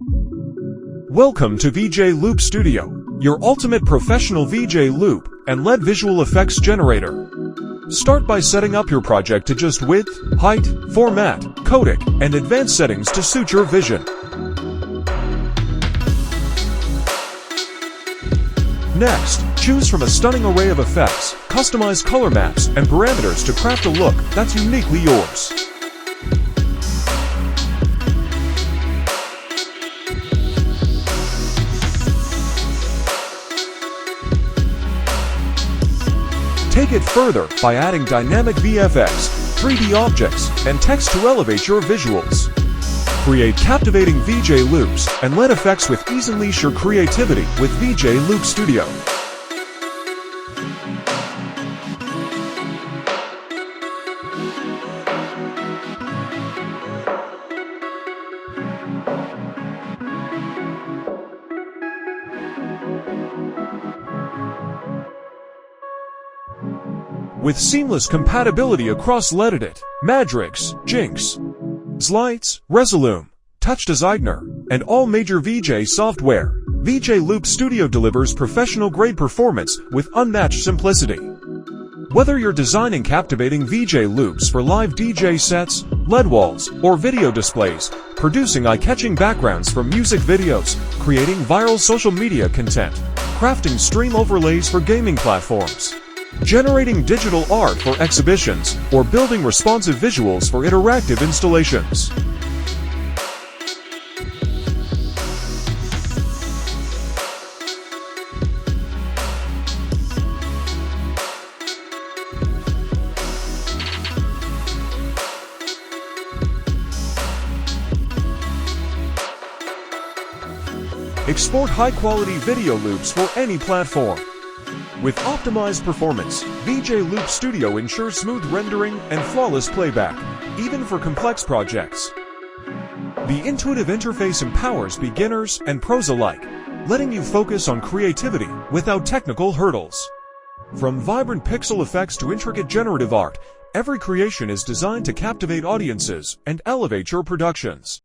Welcome to VjLoopStudio, your ultimate professional VJ Loop and LED visual effects generator. Start by setting up your project to just width, height, format, codec, and advanced settings to suit your vision. Next, choose from a stunning array of effects, customize color maps, and parameters to craft a look that's uniquely yours. Take it further by adding dynamic VFX, 3D objects, and text to elevate your visuals. Create captivating VJ loops and LED effects with ease. Unleash your creativity with VjLoopStudio. With seamless compatibility across LEDit, Madrix, Jinx, Lights, Resolume, Touch Designer, and all major VJ software, VjLoopStudio delivers professional-grade performance with unmatched simplicity. Whether you're designing captivating VJ loops for live DJ sets, LED walls, or video displays, producing eye-catching backgrounds for music videos, creating viral social media content, crafting stream overlays for gaming platforms, generating digital art for exhibitions, or building responsive visuals for interactive installations. Export high-quality video loops for any platform. With optimized performance, VjLoopStudio ensures smooth rendering and flawless playback, even for complex projects. The intuitive interface empowers beginners and pros alike, letting you focus on creativity without technical hurdles. From vibrant pixel effects to intricate generative art, every creation is designed to captivate audiences and elevate your productions.